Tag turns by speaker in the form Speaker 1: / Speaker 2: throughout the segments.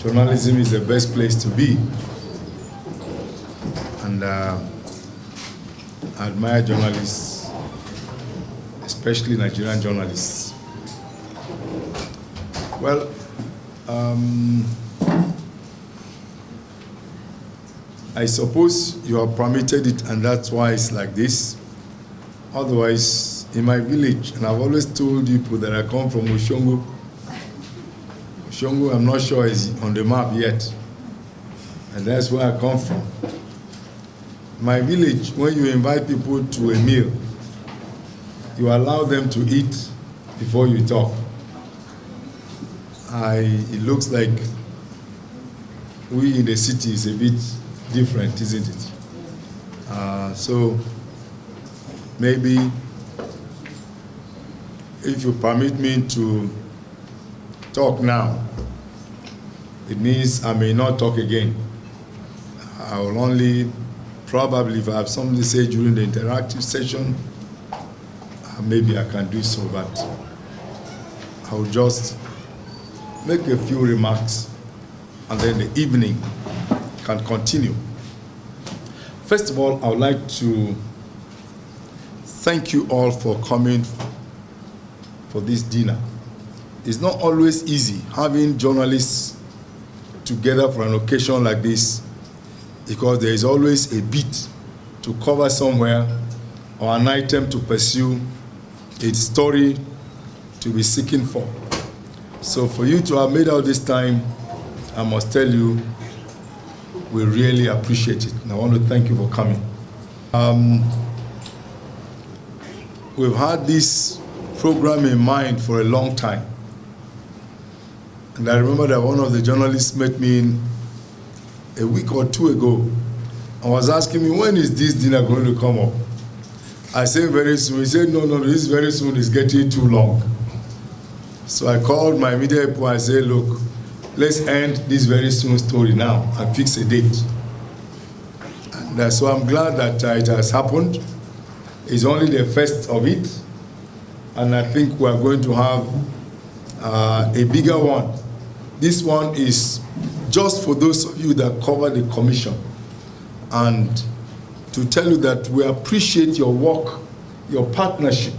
Speaker 1: journalism is the best place to be. And I admire journalists, especially Nigerian journalists. Well, I suppose you have permitted it, and that's why it's like this. Otherwise, in my village, and I've always told people that I come from Oshongo. Oshongo, I'm not sure is on the map yet, and that's where I come from. My village, when you invite people to a meal, you allow them to eat before you talk. It looks like we in the city is a bit different, isn't it? So maybe if you permit me to talk now, it means I may not talk again. I will only probably, if I have something to say during the interactive session, maybe I can do so, but I will just make a few remarks and then the evening can continue. First of all, I would like to thank you all for coming for this dinner. It's not always easy having journalists together for an occasion like this, because there is always a beat to cover somewhere or an item to pursue, a story to be seeking for. So for you to have made out this time, I must tell you, we really appreciate it. And I want to thank you for coming. We've had this program in mind for a long time. And I remember that one of the journalists met me a week or two ago and was asking me, when is this dinner going to come up? I said, very soon. He said, no, this very soon is getting too long. So I called my media people and said, look, let's end this very soon story now and fix a date. And so I'm glad that it has happened. It's only the first of it. And I think we are going to have a bigger one. This one is just for those of you that cover the commission, and to tell you that we appreciate your work, your partnership,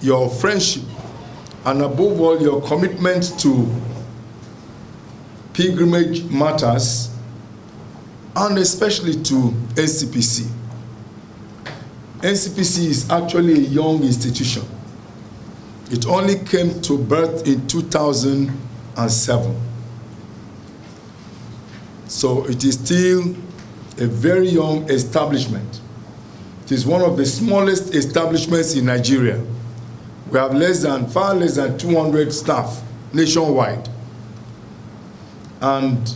Speaker 1: your friendship, and above all, your commitment to pilgrimage matters, and especially to Ncpc. Ncpc is actually a young institution. It only came to birth in 2007. So it is still a very young establishment. It is one of the smallest establishments in Nigeria. We have far less than 200 staff nationwide. And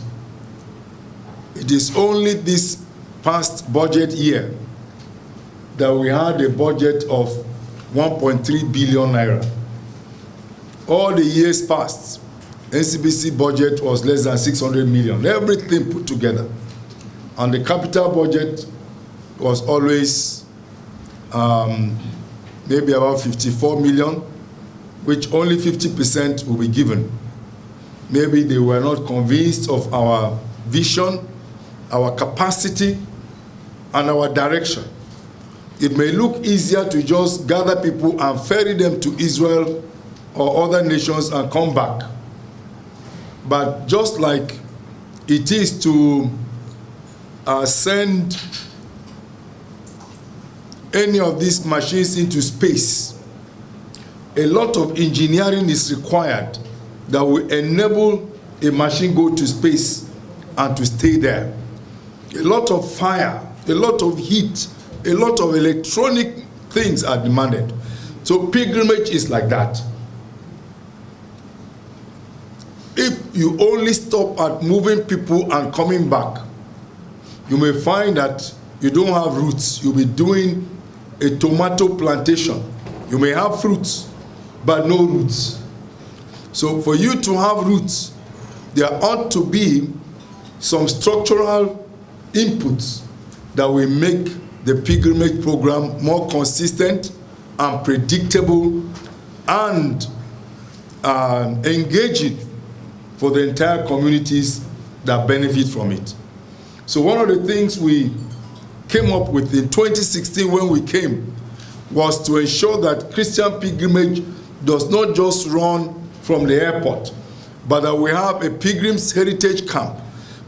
Speaker 1: it is only this past budget year that we had a budget of 1.3 billion naira. All the years past, Ncpc budget was less than 600 million, everything put together. And the capital budget was always maybe about 54 million, which only 50% will be given. Maybe they were not convinced of our vision, our capacity, and our direction. It may look easier to just gather people and ferry them to Israel or other nations and come back. But just like it is to send any of these machines into space, a lot of engineering is required that will enable a machine go to space and to stay there. A lot of fire, a lot of heat, a lot of electronic things are demanded. So pilgrimage is like that. If you only stop at moving people and coming back, you may find that you don't have roots. You'll be doing a tomato plantation. You may have fruits, but no roots. So for you to have roots, there ought to be some structural inputs that will make the pilgrimage program more consistent and predictable and engaging for the entire communities that benefit from it. So one of the things we came up with in 2016 when we came was to ensure that Christian pilgrimage does not just run from the airport, but that we have a pilgrims heritage camp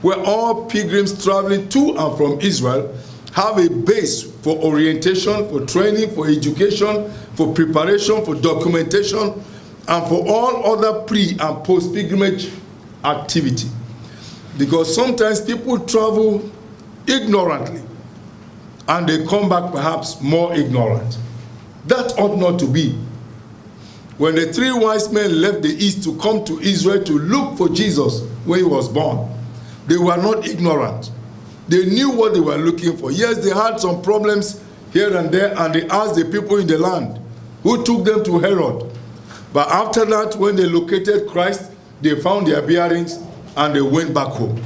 Speaker 1: where all pilgrims traveling to and from Israel have a base for orientation, for training, for education, for preparation, for documentation, and for all other pre- and post-pilgrimage activity. Because sometimes people travel ignorantly and they come back perhaps more ignorant. That ought not to be. When the three wise men left the east to come to Israel to look for Jesus when he was born, they were not ignorant. They knew what they were looking for. Yes, they had some problems here and there, and they asked the people in the land who took them to Herod. But after that, when they located Christ, they found their bearings and they went back home.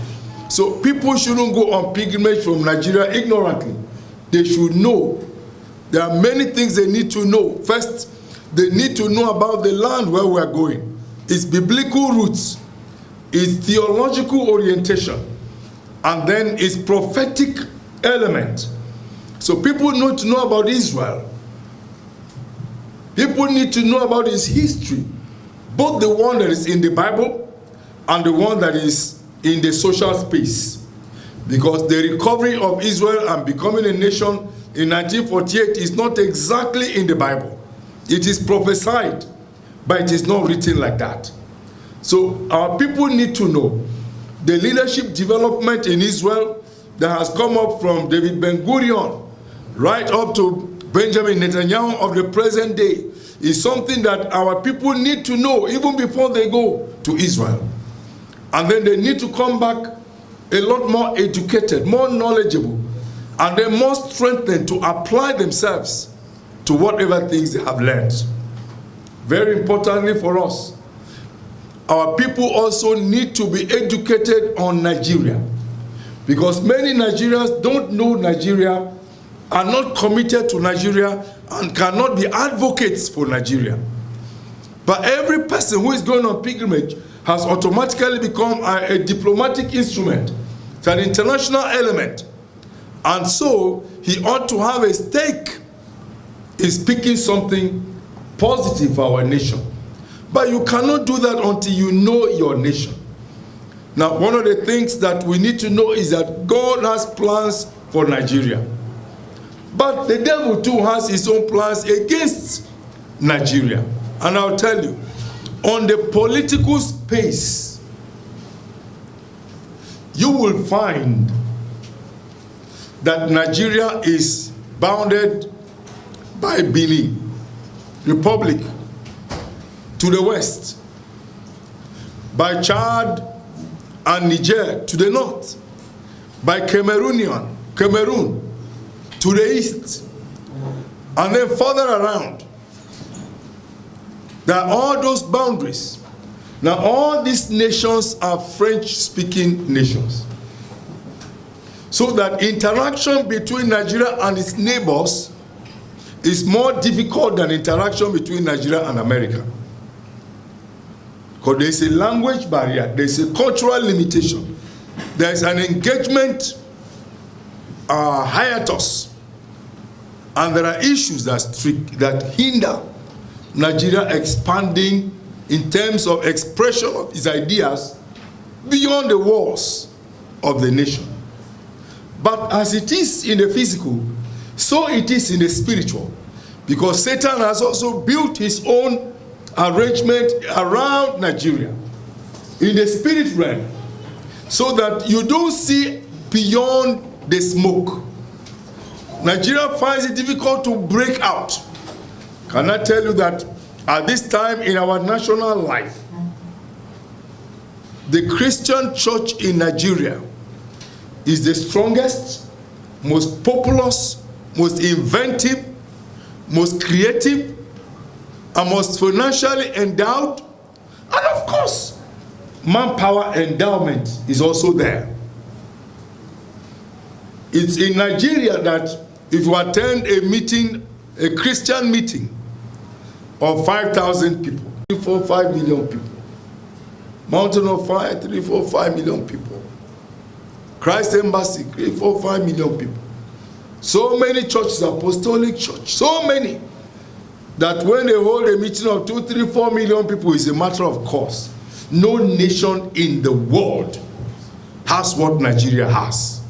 Speaker 1: So people shouldn't go on pilgrimage from Nigeria ignorantly. They should know. There are many things they need to know. First, they need to know about the land where we are going, its biblical roots, its theological orientation, and then its prophetic element. So people need to know about Israel. People need to know about its history, both the one that is in the Bible and the one that is in the social space. Because the recovery of Israel and becoming a nation in 1948 is not exactly in the Bible. It is prophesied, but it is not written like that. So our people need to know the leadership development in Israel that has come up from David Ben-Gurion right up to Benjamin Netanyahu of the present day is something that our people need to know even before they go to Israel. And then they need to come back a lot more educated, more knowledgeable, and then more strengthened to apply themselves to whatever things they have learned. Very importantly for us, our people also need to be educated on Nigeria, because many Nigerians don't know Nigeria, are not committed to Nigeria, and cannot be advocates for Nigeria. But every person who is going on pilgrimage has automatically become a diplomatic instrument. It's an international element. And so he ought to have a stake in speaking something positive for our nation. But you cannot do that until you know your nation. Now, one of the things that we need to know is that God has plans for Nigeria. But the devil too has his own plans against Nigeria. And I'll tell you, on the political space, you will find that Nigeria is bounded by Benin Republic to the west, by Chad and Niger to the north, by Cameroon to the east, and then further around. There are all those boundaries. Now, all these nations are French-speaking nations. So that interaction between Nigeria and its neighbors is more difficult than interaction between Nigeria and America. Because there is a language barrier, there is a cultural limitation, there is an engagement hiatus, and there are issues that hinder Nigeria expanding in terms of expression of its ideas beyond the walls of the nation. But as it is in the physical, so it is in the spiritual. Because Satan has also built his own arrangement around Nigeria in the spirit realm, so that you don't see beyond the smoke. Nigeria finds it difficult to break out. Can I tell you that at this time in our national life, the Christian church in Nigeria is the strongest, most populous, most inventive, most creative, and most financially endowed, and of course, manpower endowment is also there. It's in Nigeria that if you attend a meeting, a Christian meeting of 5,000 people, 4-5 million people, Mountain of Fire, 3, 4, 5 million people. Christ Embassy, 3, 4, 5 million people. So many churches, apostolic church, so many, that when they hold a meeting of 2, 3, 4 million people, it's a matter of course. No nation in the world has what Nigeria has.